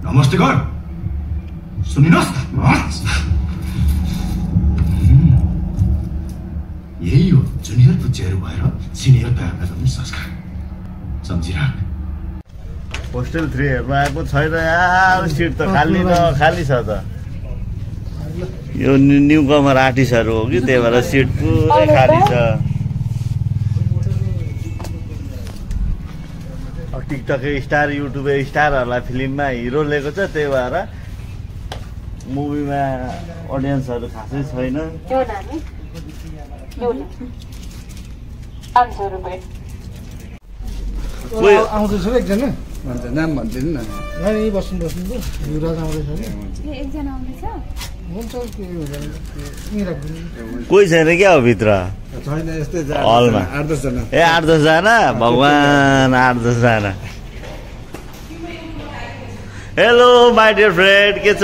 नमस्ते कर सुन्नुहोस् यही हो जुनियर पुच्चेहरू भएर सिनियर तयार गर्ने संस्कार सम्झिराख होस्टेल 3 हेर्नु आएको छैन यार सिट त खाली छ त यो न्यू कमर आर्टिस्टहरू हो कि त्यही भएर सिट पुरै खाली छ टिकटक स्टार युट्युब स्टारहरूलाई फिल्ममा हिरो लिएको छ त्यही भएर मुभीमा अडियन्सहरू खासै छैन आउँदैछ एकजना भन्छ नाम भन्दैन न यही बस्नु युवराज आउँदैछ कि एकजना आउँदैछ हुन्छ के कोही छैन क्या हो भित्र छैन यस्तै हलमा 8-10 जना ए 8-10 जना भगवान 8-10 जना हेलो माई डियर फ्रेन्ड के छ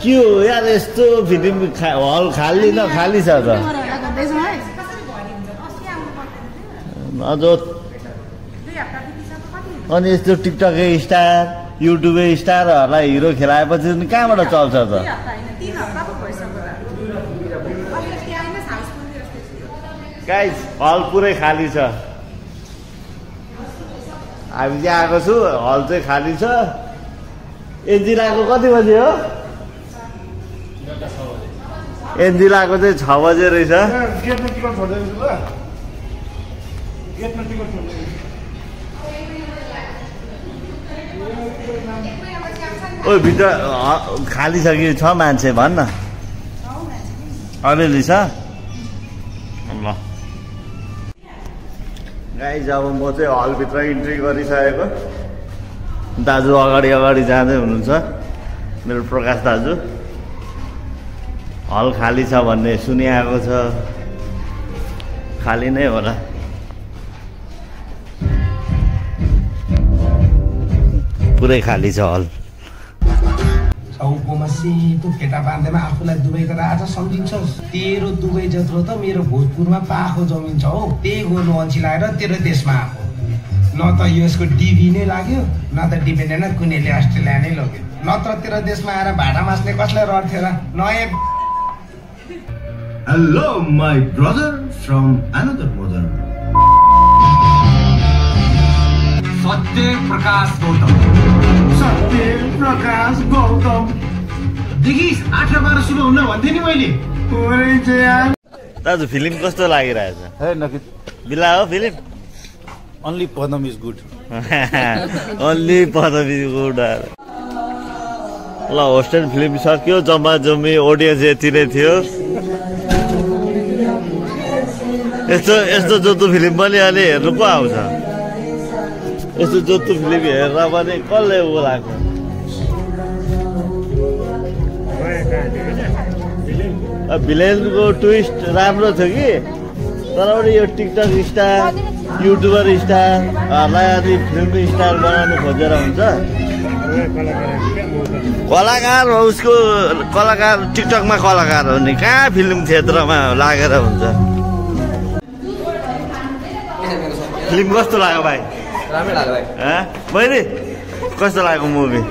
के हो यार यस्तो फिल्म हल खाली न खाली छ त अनि यस्तो टिकटक स्टार युट्युब स्टारहरूलाई हिरो खेलाएपछि कहाँबाट चल्छ त गाइस हल पुरै खाली छ हामी चाहिँ आएको छु हल चाहिँ खाली छ एन्जिलाको कति बजे हो एन्जिलाको चाहिँ 6 बजे रहेछ ओ भित्र खाली छ कि छ मान्छे भन्न अलिअलि छ ल गाइस अब म चाहिँ हलभित्र इन्ट्री गरिसकेको दाजु अगाडि जाँदै हुनुहुन्छ मेरो प्रकाश दाजु हल खाली छ भन्ने सुनिआएको छ खाली नै होला पुरै खाली छ हल टाउकोमा सेतो फेटा बाँधेमा आफूलाई दुबईको राजा सम्झिन्छस् तेरो दुबई जत्रो त मेरो भोजपुरमा पाखो जमिन छ हो त्यही गर्नु अल्छी लागेर तेरो देशमा आएको न त यसको डिभी नै लाग्यो न त डिपेन्डेन्ट कुनैले अस्ट्रेलिया नै लग्यो नत्र तेरो देशमा आएर भाडा मास्ने कसलाई रहथ्यो र नयाँ hello my brother from another mother Satya Prakash Gautam देखिस् 8 र 12 सुरु हुन्न भन्थे नि मैले दाजु फिल्म कस्तो लागिरहेछ बिला हो film only Padam is good only Padam is good ल होस्टेल फिल्म सक्यो जम्मा जम्मी ऑडियन्स यति नै थियो यस्तो जोतो फिल्म पनि अलि हेर्नु को आउँछ यस्तो जोतो फिल्म हेरेर पनि कसले उ लाग्छ भिलेनको ट्विस्ट राम्रो थियो कि तर पनि यो टिकटक स्टार युट्युबर स्टारहरूलाई अनि फिल्म स्टार बनाउनु खोजेर हुन्छ कलाकार हो उसको कलाकार टिकटकमा कलाकार हो नि कहाँ फिल्म क्षेत्रमा लागेर हुन्छ फिल्म कस्तो लाग्यो भाइ राम्रै लाग्यो भाइ मैले कस्तो लाग्यो मुभी